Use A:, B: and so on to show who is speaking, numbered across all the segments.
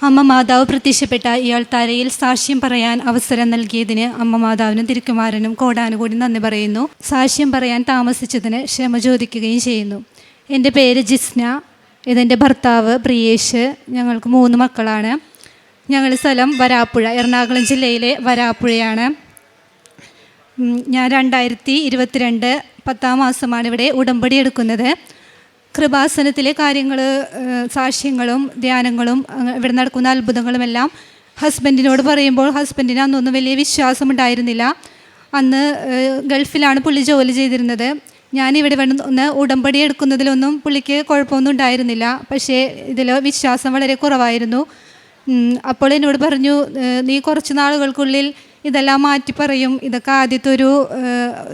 A: അമ്മ മാതാവ് പ്രത്യക്ഷപ്പെട്ട ഇയാൾ തരയിൽ സാക്ഷ്യം പറയാൻ അവസരം നൽകിയതിന് അമ്മ മാതാവിനും തിരുക്കുമാരനും കോടാനുകൂടി നന്ദി പറയുന്നു. സാക്ഷ്യം പറയാൻ താമസിച്ചതിന് ക്ഷമ ചോദിക്കുകയും ചെയ്യുന്നു. എൻ്റെ പേര് ജിസ്ന, ഇതെൻ്റെ ഭർത്താവ് പ്രിയേഷ്. ഞങ്ങൾക്ക് 3 മക്കളാണ്. ഞങ്ങളുടെ സ്ഥലം വരാപ്പുഴ, എറണാകുളം ജില്ലയിലെ വരാപ്പുഴയാണ്. ഞാൻ 2022 10-ാം മാസമാണ് ഇവിടെ ഉടമ്പടി എടുക്കുന്നത്. കൃപാസനത്തിലെ കാര്യങ്ങൾ, സാക്ഷ്യങ്ങളും ധ്യാനങ്ങളും ഇവിടെ നടക്കുന്ന അത്ഭുതങ്ങളുമെല്ലാം ഹസ്ബൻഡിനോട് പറയുമ്പോൾ ഹസ്ബൻഡിന് അന്നൊന്നും വലിയ വിശ്വാസമുണ്ടായിരുന്നില്ല. അന്ന് ഗൾഫിലാണ് പുള്ളി ജോലി ചെയ്തിരുന്നത്. ഞാനിവിടെ വന്ന് ഉടമ്പടി എടുക്കുന്നതിലൊന്നും പുള്ളിക്ക് കുഴപ്പമൊന്നും ഉണ്ടായിരുന്നില്ല. പക്ഷേ ഇതിൽ വിശ്വാസം വളരെ കുറവായിരുന്നു. അപ്പോൾ എന്നോട് പറഞ്ഞു, നീ കുറച്ച് നാളുകൾക്കുള്ളിൽ ഇതെല്ലാം മാറ്റി പറയും, ഇതൊക്കെ ആദ്യത്തെ ഒരു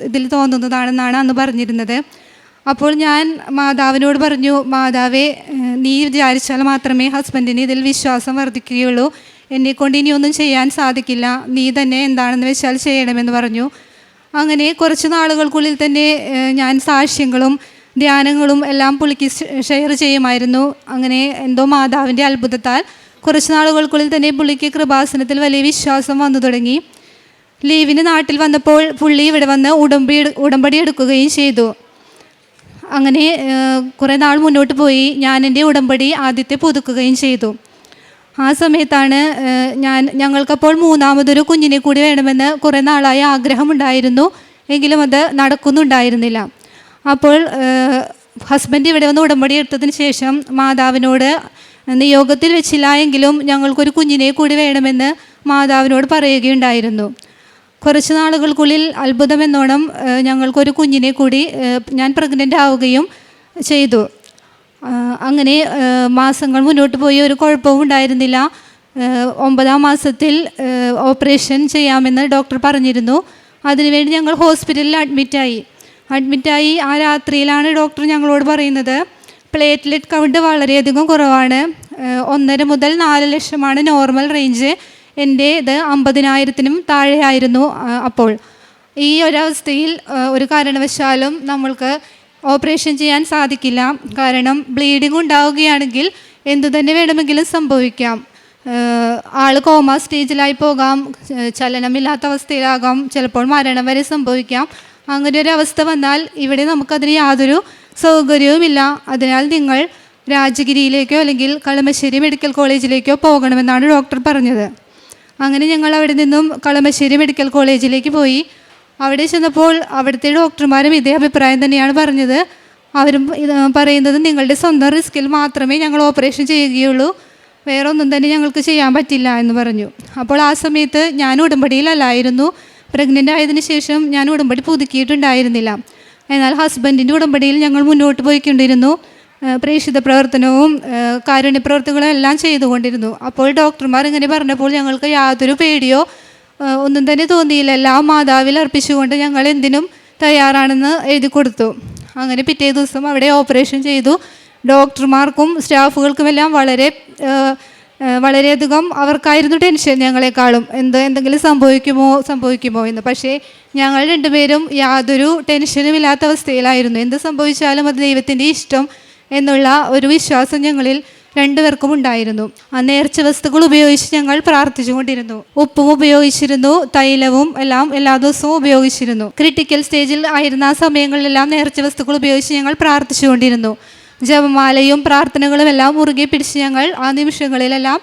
A: ഇതിൽ തോന്നുന്നതാണെന്നാണ് അന്ന് പറഞ്ഞിരുന്നത്. അപ്പോൾ ഞാൻ മാതാവിനോട് പറഞ്ഞു, മാതാവേ, നീ വിചാരിച്ചാൽ മാത്രമേ ഹസ്ബൻഡിന് ഇതിൽ വിശ്വാസം വർദ്ധിക്കുകയുള്ളൂ. എന്നെക്കൊണ്ട് ഇനിയൊന്നും ചെയ്യാൻ സാധിക്കില്ല. നീ തന്നെ എന്താണെന്ന് വെച്ചാൽ ചെയ്യണമെന്ന് പറഞ്ഞു. അങ്ങനെ കുറച്ച് നാളുകൾക്കുള്ളിൽ തന്നെ ഞാൻ സാക്ഷ്യങ്ങളും ധ്യാനങ്ങളും എല്ലാം പുള്ളിക്ക് ഷെയർ ചെയ്യുമായിരുന്നു. അങ്ങനെ എന്തോ മാതാവിൻ്റെ അത്ഭുതത്താൽ കുറച്ച് നാളുകൾക്കുള്ളിൽ തന്നെ പുള്ളിക്ക് കൃപാസനത്തിൽ വലിയ വിശ്വാസം വന്നു തുടങ്ങി. ലീവിന് നാട്ടിൽ വന്നപ്പോൾ പുള്ളി ഇവിടെ വന്ന് ഉടമ്പടി എടുക്കുകയും ചെയ്തു. അങ്ങനെ കുറേ നാൾ മുന്നോട്ട് പോയി. ഞാൻ എൻ്റെ ഉടമ്പടി ആദ്യത്തെ പുതുക്കുകയും ചെയ്തു. ആ സമയത്താണ് ഞങ്ങൾക്കപ്പോൾ 3ാമതൊരു കുഞ്ഞിനെ കൂടി വേണമെന്ന് കുറേ നാളായി ആഗ്രഹമുണ്ടായിരുന്നു. എങ്കിലും അത് നടക്കുന്നുണ്ടായിരുന്നില്ല. അപ്പോൾ ഹസ്ബൻഡ് ഇവിടെ വന്ന് ഉടമ്പടി എടുത്തതിന് ശേഷം മാതാവിനോട് നിയോഗത്തിൽ വെച്ചില്ല എങ്കിലും ഞങ്ങൾക്കൊരു കുഞ്ഞിനെ കൂടി വേണമെന്ന് മാതാവിനോട് പറയുകയുണ്ടായിരുന്നു. കുറച്ച് നാളുകൾക്കുള്ളിൽ അത്ഭുതമെന്നോണം ഞങ്ങൾക്കൊരു കുഞ്ഞിനെ കൂടി ഞാൻ പ്രഗ്നൻ്റ് ആവുകയും ചെയ്തു. അങ്ങനെ മാസങ്ങൾ മുന്നോട്ട് പോയി, ഒരു കുഴപ്പവും ഉണ്ടായിരുന്നില്ല. 9ാം മാസത്തിൽ ഓപ്പറേഷൻ ചെയ്യാമെന്ന് ഡോക്ടർ പറഞ്ഞിരുന്നു. അതിനുവേണ്ടി ഞങ്ങൾ ഹോസ്പിറ്റലിൽ അഡ്മിറ്റായി. ആ രാത്രിയിലാണ് ഡോക്ടർ ഞങ്ങളോട് പറയുന്നത്, പ്ലേറ്റ്ലെറ്റ് കൗണ്ട് വളരെയധികം കുറവാണ്. 1.5 മുതൽ 4 ലക്ഷമാണ് നോർമൽ റേഞ്ച്. എൻ്റെ ഇത് 50,000-നും താഴെയായിരുന്നു. അപ്പോൾ ഈ ഒരവസ്ഥയിൽ ഒരു കാരണവശാലും നമ്മൾക്ക് ഓപ്പറേഷൻ ചെയ്യാൻ സാധിക്കില്ല. കാരണം ബ്ലീഡിങ് ഉണ്ടാവുകയാണെങ്കിൽ എന്തു തന്നെ വേണമെങ്കിലും സംഭവിക്കാം. ആൾ കോമ സ്റ്റേജിലായി പോകാം, ചലനമില്ലാത്ത അവസ്ഥയിലാകാം, ചിലപ്പോൾ മരണം വരെ സംഭവിക്കാം. അങ്ങനെ ഒരു അവസ്ഥ വന്നാൽ ഇവിടെ നമുക്കതിന് യാതൊരു സൗകര്യവുമില്ല. അതിനാൽ നിങ്ങൾ രാജഗിരിയിലേക്കോ അല്ലെങ്കിൽ കളമശ്ശേരി മെഡിക്കൽ കോളേജിലേക്കോ പോകണമെന്നാണ് ഡോക്ടർ പറഞ്ഞത്. അങ്ങനെ ഞങ്ങൾ അവിടെ നിന്നും കളമശ്ശേരി മെഡിക്കൽ കോളേജിലേക്ക് പോയി. അവിടെ ചെന്നപ്പോൾ അവിടുത്തെ ഡോക്ടർമാരും ഇതേ അഭിപ്രായം തന്നെയാണ് പറഞ്ഞത്. അവരും പറയുന്നത്, നിങ്ങളുടെ സ്വന്തം റിസ്കിൽ മാത്രമേ ഞങ്ങൾ ഓപ്പറേഷൻ ചെയ്യുകയുള്ളൂ, വേറെ ഒന്നും തന്നെ ഞങ്ങൾക്ക് ചെയ്യാൻ പറ്റില്ല എന്ന് പറഞ്ഞു. അപ്പോൾ ആ സമയത്ത് ഞാൻ ഉടമ്പടിയിലല്ലായിരുന്നു. പ്രഗ്നൻ്റ് ആയതിനു ശേഷം ഞാൻ ഉടമ്പടി പുതുക്കിയിട്ടുണ്ടായിരുന്നില്ല. എന്നാൽ ഹസ്ബൻഡിൻ്റെ ഉടമ്പടിയിൽ ഞങ്ങൾ മുന്നോട്ട് പോയിക്കൊണ്ടിരുന്നു. പ്രേക്ഷിത പ്രവർത്തനവും കാരുണ്യ പ്രവർത്തനങ്ങളും എല്ലാം ചെയ്തുകൊണ്ടിരുന്നു. അപ്പോൾ ഡോക്ടർമാർ ഇങ്ങനെ പറഞ്ഞപ്പോൾ ഞങ്ങൾക്ക് യാതൊരു പേടിയോ ഒന്നും തന്നെ തോന്നിയില്ല. എല്ലാം മാതാവിൽ അർപ്പിച്ചുകൊണ്ട് ഞങ്ങൾ എന്തിനും തയ്യാറാണെന്ന് എഴുതി കൊടുത്തു. അങ്ങനെ പിറ്റേ ദിവസം അവിടെ ഓപ്പറേഷൻ ചെയ്തു. ഡോക്ടർമാർക്കും സ്റ്റാഫുകൾക്കുമെല്ലാം വളരെയധികം അവർക്കായിരുന്നു ടെൻഷൻ ഞങ്ങളെക്കാളും. എന്തെങ്കിലും സംഭവിക്കുമോ എന്ന്. പക്ഷേ ഞങ്ങൾ രണ്ടുപേരും യാതൊരു ടെൻഷനും ഇല്ലാത്ത അവസ്ഥയിലായിരുന്നു. എന്ത് സംഭവിച്ചാലും അത് ദൈവത്തിൻ്റെ ഇഷ്ടം എന്നുള്ള ഒരു വിശ്വാസം ഞങ്ങളിൽ 2 പേർക്കും ഉണ്ടായിരുന്നു. ആ നേർച്ച വസ്തുക്കൾ ഉപയോഗിച്ച് ഞങ്ങൾ പ്രാർത്ഥിച്ചുകൊണ്ടിരുന്നു. ഉപ്പും ഉപയോഗിച്ചിരുന്നു, തൈലവും എല്ലാം എല്ലാ ദിവസവും ഉപയോഗിച്ചിരുന്നു. ക്രിട്ടിക്കൽ സ്റ്റേജിൽ ആയിരുന്ന ആ സമയങ്ങളിലെല്ലാം നേർച്ച വസ്തുക്കൾ ഉപയോഗിച്ച് ഞങ്ങൾ പ്രാർത്ഥിച്ചുകൊണ്ടിരുന്നു. ജപമാലയും പ്രാർത്ഥനകളും എല്ലാം മുറുകെ പിടിച്ച് ഞങ്ങൾ ആ നിമിഷങ്ങളിലെല്ലാം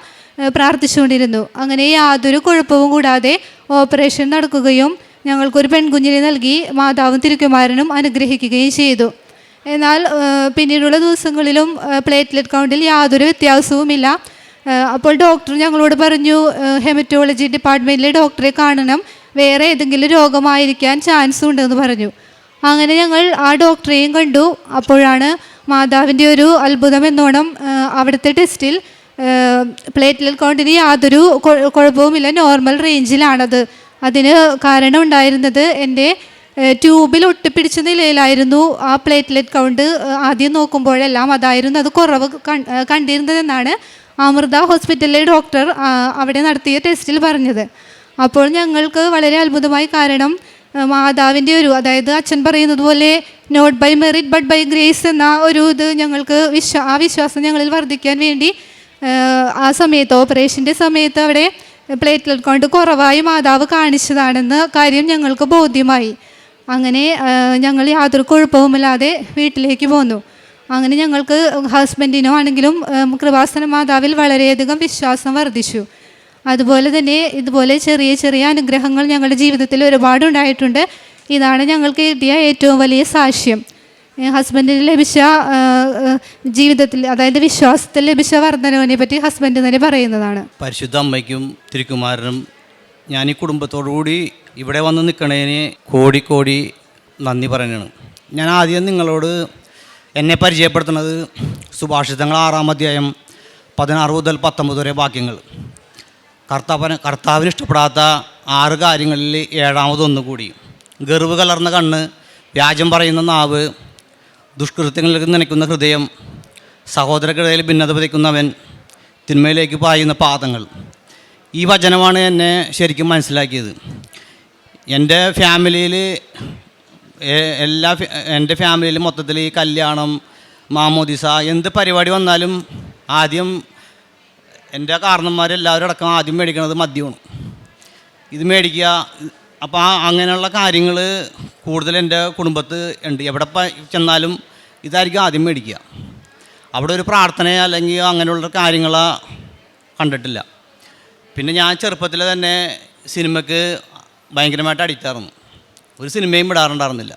A: പ്രാർത്ഥിച്ചുകൊണ്ടിരുന്നു. അങ്ങനെ യാതൊരു കുഴപ്പവും കൂടാതെ ഓപ്പറേഷൻ നടക്കുകയും ഞങ്ങൾക്കൊരു പെൺകുഞ്ഞിനെ നൽകി മാതാവും തിരുക്കുമാരനും അനുഗ്രഹിക്കുകയും ചെയ്തു. എന്നാൽ പിന്നീടുള്ള ദിവസങ്ങളിലും പ്ലേറ്റ്ലെറ്റ് കൗണ്ടിൽ യാതൊരു വ്യത്യാസവുമില്ല. അപ്പോൾ ഡോക്ടർ ഞങ്ങളോട് പറഞ്ഞു, ഹെമറ്റോളജി ഡിപ്പാർട്ട്മെൻറ്റിലെ ഡോക്ടറെ കാണണം, വേറെ ഏതെങ്കിലും രോഗമായിരിക്കാൻ ചാൻസ് ഉണ്ടെന്ന് പറഞ്ഞു. അങ്ങനെ ഞങ്ങൾ ആ ഡോക്ടറെയും കണ്ടു. അപ്പോഴാണ് മാതാവിൻ്റെ ഒരു അത്ഭുതം എന്നോണം അവിടുത്തെ ടെസ്റ്റിൽ പ്ലേറ്റ്ലെറ്റ് കൗണ്ടിന് യാതൊരു കുഴപ്പവുമില്ല, നോർമൽ റേഞ്ചിലാണത്. അതിന് കാരണം ഉണ്ടായിരുന്നത് എൻ്റെ ട്യൂബിൽ ഒട്ടിപ്പിടിച്ച നിലയിലായിരുന്നു ആ പ്ലേറ്റ്ലെറ്റ് കൗണ്ട്. ആദ്യം നോക്കുമ്പോഴെല്ലാം അതായിരുന്നു അത് കുറവ് കണ്ടിരുന്നതെന്നാണ് അമൃത ഹോസ്പിറ്റലിലെ ഡോക്ടർ അവിടെ നടത്തിയ ടെസ്റ്റിൽ പറഞ്ഞത്. അപ്പോൾ ഞങ്ങൾക്ക് വളരെ അത്ഭുതമായി. കാരണം മാതാവിൻ്റെ അതായത് അച്ഛൻ പറയുന്നത് പോലെ not by merit but by grace എന്ന ഒരു ഇത് ഞങ്ങൾക്ക് ആ വിശ്വാസം ഞങ്ങളിൽ വർദ്ധിക്കാൻ വേണ്ടി ആ സമയത്ത് ഓപ്പറേഷൻ്റെ സമയത്ത് അവിടെ പ്ലേറ്റ്ലെറ്റ് കൗണ്ട് കുറവായി മാതാവ് കാണിച്ചതാണെന്ന കാര്യം ഞങ്ങൾക്ക് ബോധ്യമായി. അങ്ങനെ ഞങ്ങൾ യാതൊരു കുഴപ്പവുമില്ലാതെ വീട്ടിലേക്ക് പോന്നു. അങ്ങനെ ഞങ്ങൾക്ക് ഹസ്ബൻഡിനോ ആണെങ്കിലും കൃപാസന മാതാവിൽ വളരെയധികം വിശ്വാസം വർദ്ധിച്ചു. അതുപോലെ തന്നെ ഇതുപോലെ ചെറിയ ചെറിയ അനുഗ്രഹങ്ങൾ ഞങ്ങളുടെ ജീവിതത്തിൽ ഒരുപാടുണ്ടായിട്ടുണ്ട്. ഇതാണ് ഞങ്ങൾക്ക് കിട്ടിയ ഏറ്റവും വലിയ സാക്ഷ്യം. ഹസ്ബൻഡിന് ലഭിച്ച ജീവിതത്തിൽ, അതായത് വിശ്വാസത്തിൽ ലഭിച്ച വർധനവിനെ പറ്റി ഹസ്ബൻഡ് തന്നെ പറയുന്നതാണ്.
B: പരിശുദ്ധ അമ്മയ്ക്കും തിരുക്കുമാരനും ഞാൻ ഈ കുടുംബത്തോടുകൂടി ഇവിടെ വന്ന് നിൽക്കണതിന് കോടി നന്ദി പറയുകയാണ്. ഞാൻ ആദ്യം നിങ്ങളോട് എന്നെ പരിചയപ്പെടുത്തുന്നത് സുഭാഷിതങ്ങൾ 6-ാം അധ്യായം 16 മുതൽ 19 വരെ വാക്യങ്ങൾ. കർത്താവിന് ഇഷ്ടപ്പെടാത്ത 6 കാര്യങ്ങളിൽ 7-ാമതൊന്നു കൂടി: ഗർവ് കലർന്ന കണ്ണ്, വ്യാജം പറയുന്ന നാവ്, ദുഷ്കൃത്യങ്ങൾക്ക് നനയ്ക്കുന്ന ഹൃദയം, സഹോദരർക്കിടയിൽ ഭിന്നത വിതയ്ക്കുന്നവൻ, തിന്മയിലേക്ക് പായുന്ന പാദങ്ങൾ. ഈ വചനമാണ് എന്നെ ശരിക്കും മനസ്സിലാക്കിയത്. എൻ്റെ ഫാമിലിയിൽ എൻ്റെ ഫാമിലിയിൽ മൊത്തത്തിൽ ഈ കല്യാണം, മാമോദിസ, എന്ത് പരിപാടി വന്നാലും ആദ്യം എൻ്റെ കാരണന്മാരെല്ലാവരും അടക്കം ആദ്യം മേടിക്കുന്നത് മദ്യമാണ്. ഇത് മേടിക്കുക. അപ്പോൾ അങ്ങനെയുള്ള കാര്യങ്ങൾ കൂടുതൽ എൻ്റെ കുടുംബത്ത് ഉണ്ട്. എവിടെ ചെന്നാലും ഇതായിരിക്കും ആദ്യം മേടിക്കുക. അവിടെ ഒരു പ്രാർത്ഥന അല്ലെങ്കിൽ അങ്ങനെയുള്ള കാര്യങ്ങൾ കണ്ടിട്ടില്ല. പിന്നെ ഞാൻ ചെറുപ്പത്തിൽ തന്നെ സിനിമയ്ക്ക് ഭയങ്കരമായിട്ട് അഡിക്റ്റായിരുന്നു. ഒരു സിനിമയും വിടാറുണ്ടായിരുന്നില്ല.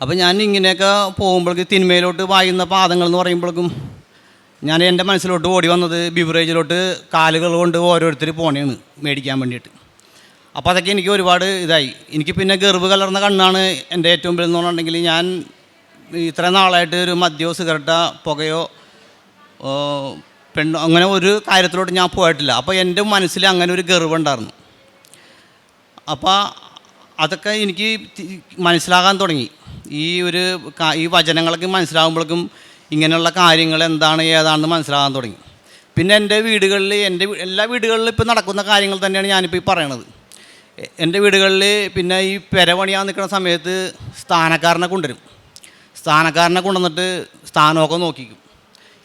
B: അപ്പോൾ ഞാൻ ഇങ്ങനെയൊക്കെ പോകുമ്പോഴേക്ക് തിന്മയിലോട്ട് വായുന്ന പാദങ്ങൾ എന്ന് പറയുമ്പോഴേക്കും ഞാൻ എൻ്റെ മനസ്സിലോട്ട് ഓടി വന്നത് ബിവറേജിലോട്ട് കാലുകൾ കൊണ്ട് ഓരോരുത്തർ പോണേണ് മേടിക്കാൻ വേണ്ടിയിട്ട്. അപ്പോൾ അതൊക്കെ എനിക്ക് ഒരുപാട് ഇതായി. എനിക്ക് പിന്നെ ഗർവ് കലർന്ന കണ്ണാണ് എൻ്റെ ഏറ്റവും വലുതെന്ന് പറഞ്ഞിട്ടുണ്ടെങ്കിൽ, ഞാൻ ഇത്ര നാളായിട്ട് ഒരു മദ്യമോ സിഗരറ്റോ പുകയോ പെണ്ണോ അങ്ങനെ ഒരു കാര്യത്തിലോട്ട് ഞാൻ പോയിട്ടില്ല. അപ്പോൾ എൻ്റെ മനസ്സിൽ അങ്ങനെ ഒരു ഗർവുണ്ടായിരുന്നു. അപ്പോൾ അതൊക്കെ എനിക്ക് മനസ്സിലാകാൻ തുടങ്ങി. ഈ വചനങ്ങളൊക്കെ മനസ്സിലാകുമ്പോഴേക്കും ഇങ്ങനെയുള്ള കാര്യങ്ങൾ എന്താണ് ഏതാണെന്ന് മനസ്സിലാകാൻ തുടങ്ങി. പിന്നെ എൻ്റെ വീടുകളിൽ എല്ലാ വീടുകളിലും ഇപ്പോൾ നടക്കുന്ന കാര്യങ്ങൾ തന്നെയാണ് ഞാനിപ്പോൾ ഈ പറയണത്. എൻ്റെ വീടുകളിൽ പിന്നെ ഈ പെരപണിയാൻ നിൽക്കുന്ന സമയത്ത് സ്ഥാനക്കാരനെ കൊണ്ടുവരും. സ്ഥാനക്കാരനെ കൊണ്ടുവന്നിട്ട് സ്ഥാനമൊക്കെ നോക്കിക്കും.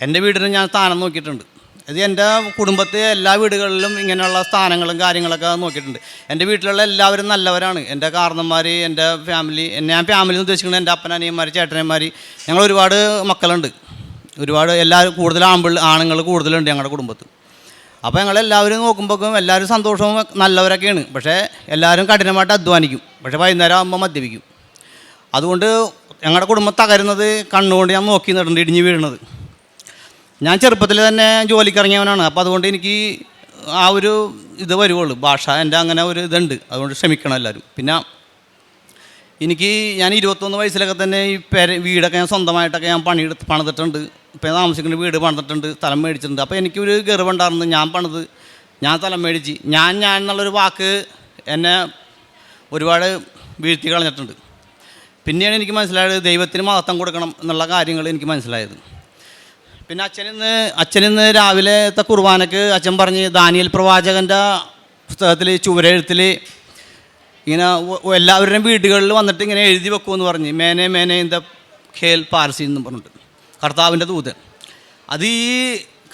B: എൻ്റെ വീടിന് ഞാൻ സ്ഥാനം നോക്കിയിട്ടുണ്ട്. ഇത് എൻ്റെ കുടുംബത്തെ എല്ലാ വീടുകളിലും ഇങ്ങനെയുള്ള സ്ഥാനങ്ങളും കാര്യങ്ങളൊക്കെ നോക്കിയിട്ടുണ്ട്. എൻ്റെ വീട്ടിലുള്ള എല്ലാവരും നല്ലവരാണ്. എൻ്റെ കാരണന്മാർ, എൻ്റെ ഫാമിലി, ഞാൻ ഫാമിലി എന്ന് ഉദ്ദേശിക്കുന്നത് എൻ്റെ അപ്പനനിയന്മാർ, ചേട്ടനന്മാർ, ഞങ്ങൾ ഒരുപാട് മക്കളുണ്ട്. എല്ലാവരും കൂടുതൽ ആണുങ്ങൾ കൂടുതലുണ്ട് ഞങ്ങളുടെ കുടുംബത്തിൽ. അപ്പോൾ ഞങ്ങളെല്ലാവരും നോക്കുമ്പോഴേക്കും എല്ലാവരും സന്തോഷവും നല്ലവരൊക്കെയാണ്. പക്ഷേ എല്ലാവരും കഠിനമായിട്ട് അധ്വാനിക്കും. പക്ഷേ വൈകുന്നേരം ആകുമ്പോൾ മദ്യപിക്കും. അതുകൊണ്ട് ഞങ്ങളുടെ കുടുംബം തകരുന്നത് കണ്ണുകൊണ്ട് ഞാൻ നോക്കി നിന്നിട്ടുണ്ട്, ഇടിഞ്ഞ് വീഴുന്നത്. ഞാൻ ചെറുപ്പത്തിൽ തന്നെ ജോലിക്കിറങ്ങിയവനാണ്. അപ്പോൾ അതുകൊണ്ട് എനിക്ക് ആ ഒരു ഇത് വരുവുള്ളൂ, ഭാഷ എൻ്റെ അങ്ങനെ ഒരു ഇതുണ്ട്. അതുകൊണ്ട് ക്ഷമിക്കണം എല്ലാവരും. പിന്നെ ഞാൻ 21 വയസ്സിലൊക്കെ തന്നെ ഈ വീടൊക്കെ ഞാൻ സ്വന്തമായിട്ടൊക്കെ ഞാൻ പണിതിട്ടുണ്ട്. ഇപ്പോൾ താമസിക്കുന്ന വീട് പണിതിട്ടുണ്ട്, സ്ഥലം മേടിച്ചിട്ടുണ്ട്. അപ്പോൾ എനിക്കൊരു ഗർവുണ്ടായിരുന്നു. ഞാൻ സ്ഥലം മേടിച്ച് ഞാൻ എന്നുള്ളൊരു വാക്ക് എന്നെ ഒരുപാട് വീഴ്ത്തി കളഞ്ഞിട്ടുണ്ട്. പിന്നെയാണ് എനിക്ക് മനസ്സിലായത് ദൈവത്തിന് മഹത്വം കൊടുക്കണം എന്നുള്ള കാര്യങ്ങൾ എനിക്ക് മനസ്സിലായത്. പിന്നെ അച്ഛനിന്ന് രാവിലത്തെ കുർബാനയ്ക്ക് അച്ഛൻ പറഞ്ഞ് ദാനിയേൽ പ്രവാചകൻ്റെ പുസ്തകത്തിൽ ചുവരെഴുത്തിൽ ഇങ്ങനെ എല്ലാവരുടെയും വീടുകളിൽ വന്നിട്ട് ഇങ്ങനെ എഴുതി വെക്കുമെന്ന് പറഞ്ഞ് മേനെ ഇൻ ദ ഖേൽ പാർസി എന്ന് പറഞ്ഞിട്ട്, കർത്താവിൻ്റെ ദൂതൻ. അത് ഈ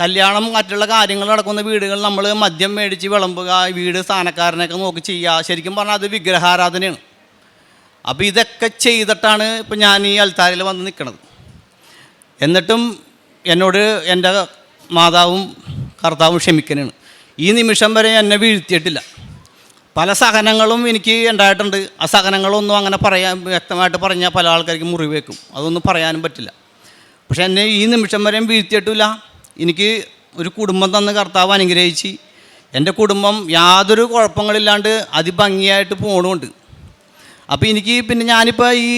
B: കല്യാണം മറ്റുള്ള കാര്യങ്ങൾ നടക്കുന്ന വീടുകളിൽ നമ്മൾ മദ്യം മേടിച്ച് വിളമ്പുക, വീട് സ്ഥാനക്കാരനൊക്കെ നോക്കി ചെയ്യുക, ശരിക്കും പറഞ്ഞാൽ അത് വിഗ്രഹാരാധനയാണ്. അപ്പോൾ ഇതൊക്കെ ചെയ്തിട്ടാണ് ഇപ്പം ഞാൻ ഈ അൽത്താരയിൽ വന്ന് നിൽക്കുന്നത്. എന്നിട്ടും എന്നോട് എൻ്റെ മാതാവും കർത്താവും ക്ഷമിക്കനാണ്. ഈ നിമിഷം വരെ എന്നെ വീഴ്ത്തിയിട്ടില്ല. പല സഹനങ്ങളും എനിക്ക് ഉണ്ടായിട്ടുണ്ട്. ആ സഹനങ്ങളൊന്നും അങ്ങനെ വ്യക്തമായിട്ട് പറഞ്ഞാൽ പല ആൾക്കാർക്ക് മുറിവേക്കും. അതൊന്നും പറയാനും പറ്റില്ല. പക്ഷെ എന്നെ ഈ നിമിഷം വരെയും വീഴ്ത്തിയിട്ടില്ല. എനിക്ക് ഒരു കുടുംബം തന്ന് കർത്താവ് അനുഗ്രഹിച്ച് എൻ്റെ കുടുംബം യാതൊരു കുഴപ്പങ്ങളില്ലാണ്ട് അതിഭംഗിയായിട്ട് പോകണമുണ്ട്. അപ്പോൾ എനിക്ക് പിന്നെ ഞാനിപ്പോൾ ഈ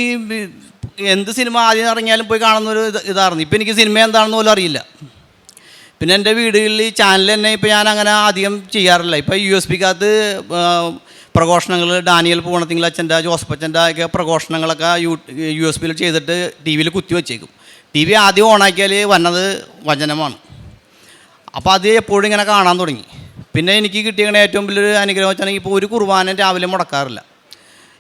B: എന്ത് സിനിമ ആദ്യം ഇറങ്ങിയാലും പോയി കാണുന്നൊരു ഇതായിരുന്നു. ഇപ്പോൾ എനിക്ക് സിനിമ എന്താണെന്ന് പോലും അറിയില്ല. പിന്നെ എൻ്റെ വീടുകളിൽ ചാനൽ തന്നെ ഇപ്പോൾ ഞാൻ അങ്ങനെ അധികം ചെയ്യാറില്ല. ഇപ്പോൾ USB-ക്കകത്ത് പ്രഘോഷണങ്ങൾ ഡാനിയൽ പൂവണത്തിങ്കൽ അച്ഛൻ്റെ, ജോസഫ് അച്ഛൻ്റെ ഒക്കെ പ്രഘോഷണങ്ങളൊക്കെ USB-ൽ ചെയ്തിട്ട് TV-യിൽ കുത്തി വെച്ചേക്കും. TV ആദ്യം ഓണാക്കിയാൽ വന്നത് വചനമാണ്. അപ്പോൾ അത് എപ്പോഴും ഇങ്ങനെ കാണാൻ തുടങ്ങി. പിന്നെ എനിക്ക് കിട്ടിയ ഏറ്റവും വലിയൊരു അനുഗ്രഹം വെച്ചാണെങ്കിൽ ഇപ്പോൾ ഒരു കുർബാന രാവിലെ മുടക്കാറില്ല.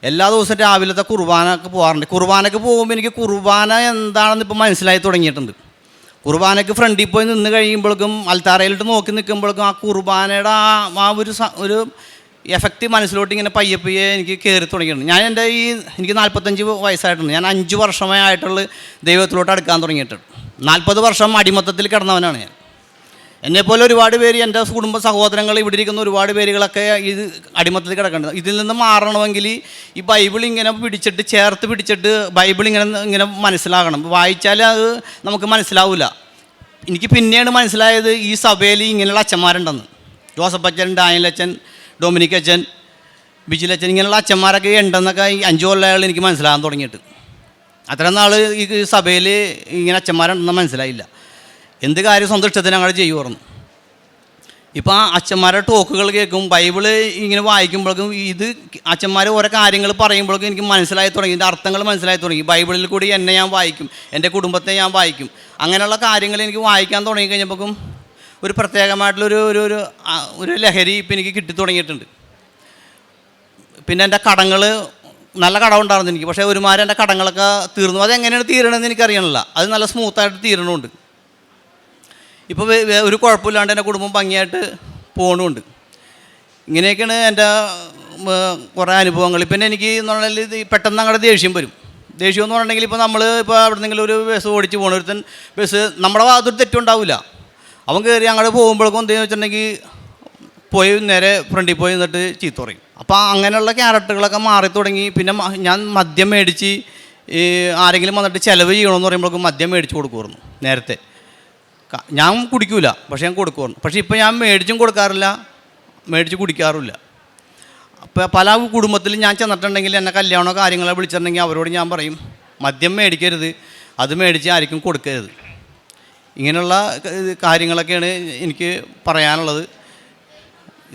B: എല്ലാ ദിവസവും രാവിലത്തെ കുർബാനക്ക് പോകാറുണ്ട്. കുർബാനക്ക് പോകുമ്പോൾ എനിക്ക് കുർബാന എന്താണെന്ന് ഇപ്പോൾ മനസ്സിലായി തുടങ്ങിയിട്ടുണ്ട്. കുർബാനയ്ക്ക് ഫ്രണ്ടിൽ പോയി നിന്ന് കഴിയുമ്പോഴേക്കും അൽത്താരയിലിട്ട് നോക്കി നിൽക്കുമ്പോഴേക്കും ആ കുർബാനയുടെ ഒരു എഫക്റ്റ് മനസ്സിലോട്ട് ഇങ്ങനെ പയ്യെ എനിക്ക് കയറി തുടങ്ങിയിട്ടുണ്ട്. ഞാൻ എനിക്ക് 45 വയസ്സായിട്ടുണ്ട്. ഞാൻ 5 വർഷമായിട്ടുള്ള ദൈവത്തിലോട്ട് അടുക്കാൻ തുടങ്ങിയിട്ടുണ്ട്. 40 വർഷം അടിമത്തത്തിൽ കിടന്നവനാണ് ഞാൻ. എന്നെപ്പോലെ ഒരുപാട് പേര്, എൻ്റെ കുടുംബ സഹോദരങ്ങൾ, ഇവിടെ ഇരിക്കുന്ന ഒരുപാട് പേരുകളൊക്കെ ഇത് അടിമത്തത്തിൽ കിടക്കേണ്ടത്. ഇതിൽ നിന്ന് മാറണമെങ്കിൽ ഈ ബൈബിൾ ഇങ്ങനെ ചേർത്ത് പിടിച്ചിട്ട് ബൈബിൾ ഇങ്ങനെ മനസ്സിലാകണം. വായിച്ചാൽ അത് നമുക്ക് മനസ്സിലാവില്ല. എനിക്ക് പിന്നെയാണ് മനസ്സിലായത് ഈ സഭയിൽ ഇങ്ങനെയുള്ള അച്ഛന്മാരുണ്ടെന്ന്. ജോസഫ് അച്ഛൻ, ഡാനിയൽ അച്ഛൻ, ഡൊമിനിക് അച്ഛൻ, ബിജിലച്ഛൻ, ഇങ്ങനെയുള്ള അച്ഛന്മാരൊക്കെ ഉണ്ടെന്നൊക്കെ ഈ 5 കൊല്ലങ്ങൾ എനിക്ക് മനസ്സിലാകാൻ തുടങ്ങിയിട്ട്. അത്രയും നാൾ ഈ സഭയിൽ ഇങ്ങനെ അച്ഛന്മാരുണ്ടെന്ന് മനസ്സിലായില്ല. എന്ത് കാര്യം സ്വന്തം ഇഷ്ടത്തിന് ഞങ്ങൾ ചെയ്യുമായിരുന്നു. ഇപ്പം ആ അച്ഛന്മാരുടെ ടോക്കുകൾ കേൾക്കും, ബൈബിള് ഇങ്ങനെ വായിക്കുമ്പോഴേക്കും ഇത് അച്ഛന്മാർ ഓരോ കാര്യങ്ങൾ പറയുമ്പോഴേക്കും എനിക്ക് മനസ്സിലായി തുടങ്ങി, ഇതിൻ്റെ അർത്ഥങ്ങൾ മനസ്സിലായി തുടങ്ങി. ബൈബിളിൽ കൂടി എന്നെ ഞാൻ വായിക്കും, എൻ്റെ കുടുംബത്തെ ഞാൻ വായിക്കും. അങ്ങനെയുള്ള കാര്യങ്ങൾ എനിക്ക് വായിക്കാൻ തുടങ്ങി കഴിഞ്ഞപ്പോഴേക്കും ഒരു പ്രത്യേകമായിട്ടുള്ളൊരു ഒരു ഒരു ലഹരി ഇപ്പം എനിക്ക് കിട്ടി തുടങ്ങിയിട്ടുണ്ട്. പിന്നെ എൻ്റെ കടങ്ങൾ, നല്ല കടമുണ്ടായിരുന്നു എനിക്ക്, പക്ഷേ ഒരുമാതിരി എൻ്റെ കടങ്ങളൊക്കെ തീർന്നു. അതെങ്ങനെയാണ് തീരണമെന്ന് എനിക്കറിയണില്ല. അത് നല്ല സ്മൂത്തായിട്ട് തീരണമുണ്ട്. ഇപ്പോൾ ഒരു കുഴപ്പമില്ലാണ്ട് എൻ്റെ കുടുംബം ഭംഗിയായിട്ട് പോകണമുണ്ട്. ഇങ്ങനെയൊക്കെയാണ് എൻ്റെ കുറേ അനുഭവങ്ങൾ. പിന്നെ എനിക്ക് എന്ന് പറഞ്ഞാൽ പെട്ടെന്ന് അങ്ങോട്ട് ദേഷ്യം വരും. ദേഷ്യം എന്ന് പറഞ്ഞിട്ടുണ്ടെങ്കിൽ ഇപ്പോൾ നമ്മൾ അവിടെ നിന്നെങ്കിലും ഒരു ബസ് ഓടിച്ച് പോകണ ഒരുത്തൻ, ബസ് നമ്മുടെ ഭാഗത്തൊരു തെറ്റുണ്ടാവില്ല, അവൻ കയറി അങ്ങോട്ട് പോകുമ്പോഴേക്കും എന്തെന്ന് വെച്ചിട്ടുണ്ടെങ്കിൽ പോയി നേരെ ഫ്രണ്ടിൽ പോയി നിന്നിട്ട് ചീത്ത പറയും. അപ്പോൾ അങ്ങനെയുള്ള ക്യാരക്ടറുകളൊക്കെ മാറി തുടങ്ങി. പിന്നെ ഞാൻ മദ്യം മേടിച്ച് ആരെങ്കിലും വന്നിട്ട് ചിലവ് ചെയ്യണമെന്ന് പറയുമ്പോഴേക്കും മദ്യം മേടിച്ച് കൊടുക്കുമായിരുന്നു. നേരത്തെ ഞാൻ കുടിക്കൂല, പക്ഷേ ഞാൻ കൊടുക്കുമായിരുന്നു. പക്ഷേ ഇപ്പോൾ ഞാൻ മേടിച്ചും കൊടുക്കാറില്ല, മേടിച്ച് കുടിക്കാറുമില്ല. അപ്പോൾ പല കുടുംബത്തിലും ഞാൻ ചെന്നിട്ടുണ്ടെങ്കിൽ എന്നെ കല്യാണമോ കാര്യങ്ങളോ വിളിച്ചിട്ടുണ്ടെങ്കിൽ അവരോട് ഞാൻ പറയും, മദ്യം മേടിക്കരുത്, അത് മേടിച്ച് ആർക്കും കൊടുക്കരുത്. ഇങ്ങനെയുള്ള കാര്യങ്ങളൊക്കെയാണ് എനിക്ക് പറയാനുള്ളത്.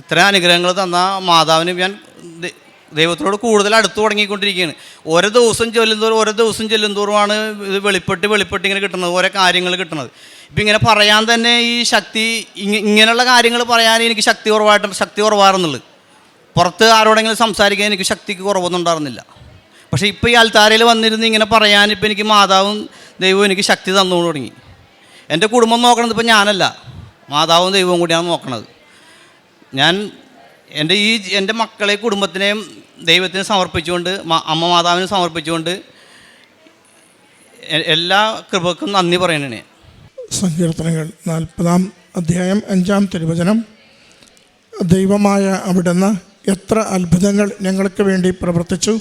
B: ഇത്രയും അനുഗ്രഹങ്ങൾ തന്ന മാതാവിന് ഞാൻ ദൈവത്തോട് കൂടുതൽ അടുത്ത് തുടങ്ങിക്കൊണ്ടിരിക്കുകയാണ്. ഓരോ ദിവസം ചെല്ലുന്തോറുമാണ് ഇത് വെളിപ്പെട്ട് ഇങ്ങനെ കിട്ടുന്നത്, ഓരോ കാര്യങ്ങൾ കിട്ടുന്നത്. ഇപ്പം ഇങ്ങനെ പറയാൻ തന്നെ ഈ ശക്തി, ഇങ്ങനെയുള്ള കാര്യങ്ങൾ പറയാൻ എനിക്ക് ശക്തി കുറവായിരുന്നുള്ളൂ. പുറത്ത് ആരോടെങ്കിലും സംസാരിക്കാൻ എനിക്ക് ശക്തിക്ക് കുറവൊന്നും ഉണ്ടായിരുന്നില്ല. പക്ഷേ ഇപ്പോൾ ഈ ആൽത്താരയിൽ വന്നിരുന്ന് ഇങ്ങനെ പറയാൻ ഇപ്പോൾ എനിക്ക് മാതാവും ദൈവവും എനിക്ക് ശക്തി തന്നു തുടങ്ങി. എൻ്റെ കുടുംബം നോക്കണത് ഇപ്പോൾ ഞാനല്ല, മാതാവും ദൈവവും കൂടിയാണ് നോക്കണത്. ഞാൻ എൻ്റെ മക്കളെ, കുടുംബത്തിനെയും ദൈവത്തിന് സമർപ്പിച്ചുകൊണ്ട്, അമ്മ മാതാവിന് സമർപ്പിച്ചുകൊണ്ട് എല്ലാ കൃപക്കും നന്ദി പറയണേ.
C: സങ്കീർത്തനങ്ങൾ 40-ാം അധ്യായം 5-ാം തിരുവചനം. ദൈവമായ അവിടുന്ന് എത്ര അത്ഭുതങ്ങൾ ഞങ്ങൾക്ക് വേണ്ടി പ്രവർത്തിച്ചു.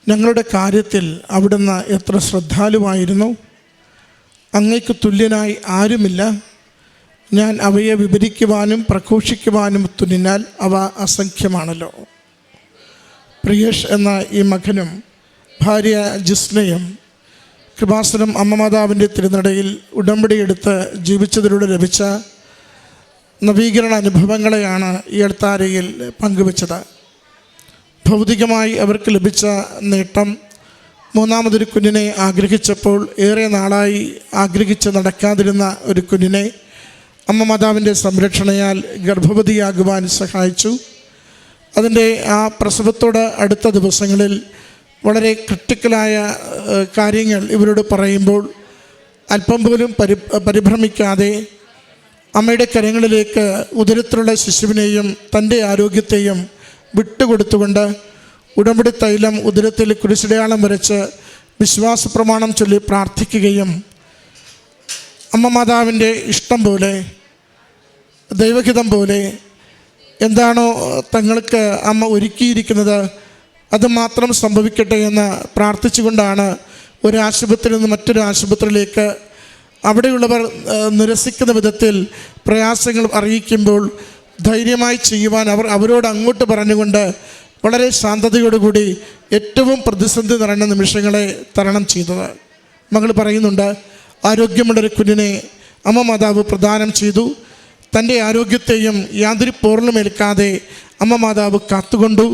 C: ഞങ്ങളുടെ കാര്യത്തിൽ അവിടുന്ന് എത്ര ശ്രദ്ധാലുവായിരുന്നു. അങ്ങയ്ക്ക് തുല്യനായി ആരുമില്ല. ഞാൻ അവയെ വിവരിക്കുവാനും പ്രഘോഷിക്കുവാനും തുനിഞ്ഞാൽ അവ അസംഖ്യമാണല്ലോ. പ്രിയേഷ് എന്ന ഈ മകനും ഭാര്യ ജിസ്നയും കൃപാസനം അമ്മമാതാവിൻ്റെ തിരുനടയിൽ ഉടമ്പടിയെടുത്ത് ജീവിച്ചതിലൂടെ ലഭിച്ച നവീകരണ അനുഭവങ്ങളെയാണ് ഈ അൾത്താരയിൽ പങ്കുവച്ചത്. ഭൗതികമായി അവർക്ക് ലഭിച്ച നേട്ടം, മൂന്നാമതൊരു കുഞ്ഞിനെ ആഗ്രഹിച്ചപ്പോൾ ഏറെ നാളായി ആഗ്രഹിച്ച് നടക്കാതിരുന്ന ഒരു കുഞ്ഞിനെ അമ്മ മാതാവിൻ്റെ സംരക്ഷണയാൽ ഗർഭവതിയാകുവാൻ സഹായിച്ചു. അതിൻ്റെ ആ പ്രസവത്തോട് അടുത്ത ദിവസങ്ങളിൽ വളരെ ക്രിട്ടിക്കലായ കാര്യങ്ങൾ ഇവരോട് പറയുമ്പോൾ അല്പം പോലും പരിഭ്രമിക്കാതെ അമ്മയുടെ കരങ്ങളിലേക്ക് ഉദരത്തിലുള്ള ശിശുവിനെയും തൻ്റെ ആരോഗ്യത്തെയും വിട്ടുകൊടുത്തുകൊണ്ട് ഉടമ്പടി തൈലം ഉദരത്തിൽ കുരിശടയാളം വരച്ച് വിശ്വാസ പ്രമാണം ചൊല്ലി പ്രാർത്ഥിക്കുകയും അമ്മ മാതാവിൻ്റെ ഇഷ്ടം പോലെ, ദൈവഹിതം പോലെ എന്താണോ തങ്ങൾക്ക് അമ്മ ഒരുക്കിയിരിക്കുന്നത് അത് മാത്രം സംഭവിക്കട്ടെ എന്ന് പ്രാർത്ഥിച്ചുകൊണ്ടാണ് ഒരു ആശുപത്രിയിൽ നിന്ന് മറ്റൊരു ആശുപത്രിയിലേക്ക് അവിടെയുള്ളവർ നിരസിക്കുന്ന വിധത്തിൽ പ്രയാസങ്ങൾ അറിയിക്കുമ്പോൾ ധൈര്യമായി ചെയ്യുവാൻ അവരോട് അങ്ങോട്ട് പറഞ്ഞുകൊണ്ട് വളരെ ശാന്തതയോടുകൂടി ഏറ്റവും പ്രതിസന്ധി നിറഞ്ഞ നിമിഷങ്ങളെ തരണം ചെയ്തത്. മകൾ പറയുന്നുണ്ട്, ആരോഗ്യമുള്ളൊരു കുഞ്ഞിനെ അമ്മ മാതാവ് പ്രദാനം ചെയ്തു. തൻ്റെ ആരോഗ്യത്തെയും യാതൊരു പോറലുമേൽക്കാതെ അമ്മ മാതാവ് കാത്തുകൊണ്ടു.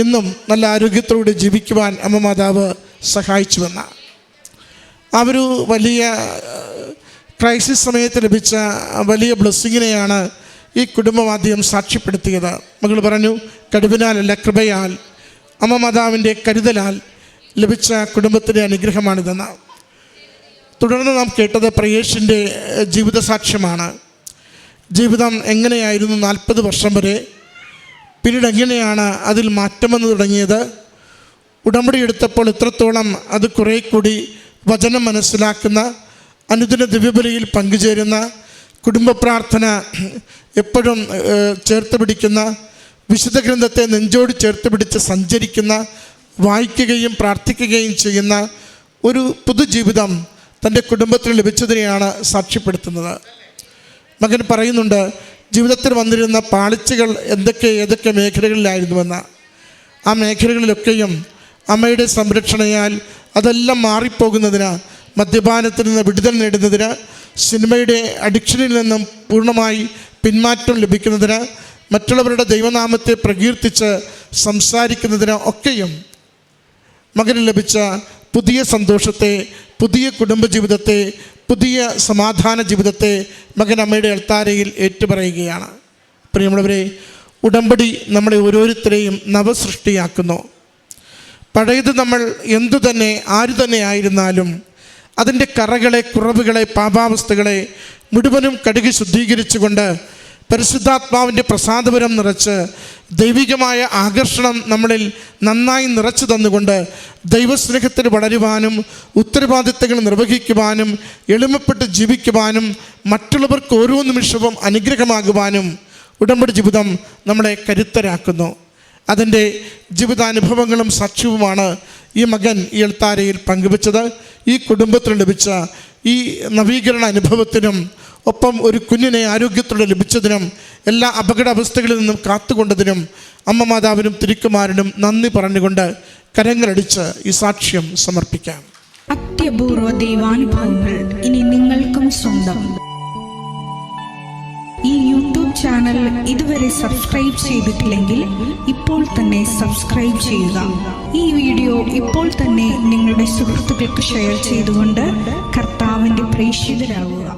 C: ഇന്നും നല്ല ആരോഗ്യത്തോടെ ജീവിക്കുവാൻ അമ്മ മാതാവ് സഹായിച്ചുവെന്ന ആ ഒരു വലിയ ക്രൈസിസ് സമയത്ത് ലഭിച്ച വലിയ ബ്ലെസ്സിങ്ങിനെയാണ് ഈ കുടുംബമാദ്യം സാക്ഷ്യപ്പെടുത്തിയത്. മകൾ പറഞ്ഞു, കഴിവിനാലല്ല കൃപയാൽ, അമ്മ മാതാവിൻ്റെ കരുതലാൽ ലഭിച്ച കുടുംബത്തിൻ്റെ അനുഗ്രഹമാണിതെന്ന്. തുടർന്ന് നാം കേട്ടത് പ്രയേഷിൻ്റെ ജീവിത സാക്ഷ്യമാണ്. ജീവിതം എങ്ങനെയായിരുന്നു 40 വർഷം വരെ, പിന്നീട് എങ്ങനെയാണ് അതിൽ മാറ്റം വന്നു തുടങ്ങിയത്, ഉടമ്പടി എടുത്തപ്പോൾ ഇത്രത്തോളം അത് കുറേ കൂടി വചനം മനസ്സിലാക്കുന്ന, അനുദിന ദിവ്യബലിയിൽ പങ്കുചേരുന്ന, കുടുംബ പ്രാർത്ഥന എപ്പോഴും ചേർത്ത് പിടിക്കുന്ന, വിശുദ്ധ ഗ്രന്ഥത്തെ നെഞ്ചോട് ചേർത്ത് പിടിച്ച് സഞ്ചരിക്കുന്ന, വായിക്കുകയും പ്രാർത്ഥിക്കുകയും ചെയ്യുന്ന ഒരു പുതുജീവിതം തൻ്റെ കുടുംബത്തിന് ലഭിച്ചതിനെയാണ് സാക്ഷ്യപ്പെടുത്തുന്നത്. മകൻ പറയുന്നുണ്ട്, ജീവിതത്തിൽ വന്നിരുന്ന പാളിച്ചകൾ ഏതൊക്കെ മേഖലകളിലായിരുന്നുവെന്ന്. ആ മേഖലകളിലൊക്കെയും അമ്മയുടെ സംരക്ഷണയാൽ അതെല്ലാം മാറിപ്പോകുന്നതിന്, മദ്യപാനത്തിൽ നിന്ന് വിടുതൽ നേടുന്നതിന്, സിനിമയുടെ അഡിക്ഷനിൽ നിന്നും പൂർണ്ണമായി പിന്മാറ്റം ലഭിക്കുന്നതിന്, മറ്റുള്ളവരുടെ ദൈവനാമത്തെ പ്രകീർത്തിച്ച് സംസാരിക്കുന്നതിന് ഒക്കെയും മകന് ലഭിച്ച പുതിയ സന്തോഷത്തെ, പുതിയ കുടുംബജീവിതത്തെ, പുതിയ സമാധാന ജീവിതത്തെ മകൻ അമ്മയുടെ അൾത്താരയിൽ ഏറ്റുപറയുകയാണ്. പ്രിയമുള്ളവരെ, ഉടമ്പടി നമ്മളെ ഓരോരുത്തരെയും നവസൃഷ്ടിയാക്കുന്നു. പഴയത് നമ്മൾ എന്തു തന്നെ ആരു തന്നെ ആയിരുന്നാലും അതിൻ്റെ കറകളെ, കുറവുകളെ, പാപാവസ്ഥകളെ മുഴുവനും കഴുകി ശുദ്ധീകരിച്ചുകൊണ്ട് പരിശുദ്ധാത്മാവിൻ്റെ പ്രസാദപരം നിറച്ച് ദൈവികമായ ആകർഷണം നമ്മളിൽ നന്നായി നിറച്ചു തന്നുകൊണ്ട് ദൈവസ്നേഹത്തിൽ വളരുവാനും ഉത്തരവാദിത്തങ്ങൾ നിർവഹിക്കുവാനും എളിമപ്പെട്ട് ജീവിക്കുവാനും മറ്റുള്ളവർക്ക് ഓരോ നിമിഷവും അനുഗ്രഹമാകുവാനും ഉടമ്പടി ജീവിതം നമ്മളെ കരുത്തരാക്കുന്നു. അതിൻ്റെ ജീവിതാനുഭവങ്ങളും സാക്ഷ്യവുമാണ് ഈ മകൻ ഈ അൾത്താരയിൽ പങ്കുവച്ചത്. ഈ കുടുംബത്തിന് ലഭിച്ച ഈ നവീകരണ അനുഭവത്തിനും ഒപ്പം ഒരു കുഞ്ഞിനെ ആരോഗ്യത്തോടെ ലഭിച്ചതിനും എല്ലാ അപകടാവസ്ഥകളിൽ നിന്നും കാത്തുകൊണ്ടതിനും അമ്മ മാതാവിനും തിരുക്കുമാരനും നന്ദി പറഞ്ഞുകൊണ്ട് കരങ്ങളടിച്ച് ഈ സാക്ഷ്യം സമർപ്പിക്കാം.
D: അത്യപൂർവ ദൈവാനുഭവങ്ങൾ ഇനി നിങ്ങൾക്കും സ്വന്തം. ഈ യൂട്യൂബ് ചാനൽ ഇതുവരെ സബ്സ്ക്രൈബ് ചെയ്തിട്ടില്ലെങ്കിൽ ഇപ്പോൾ തന്നെ സബ്സ്ക്രൈബ് ചെയ്യുക. ഈ വീഡിയോ ഇപ്പോൾ തന്നെ നിങ്ങളുടെ സുഹൃത്തുക്കൾക്ക് ഷെയർ ചെയ്തുകൊണ്ട് കർത്താവിൻ്റെ പ്രേക്ഷിതരാകുക.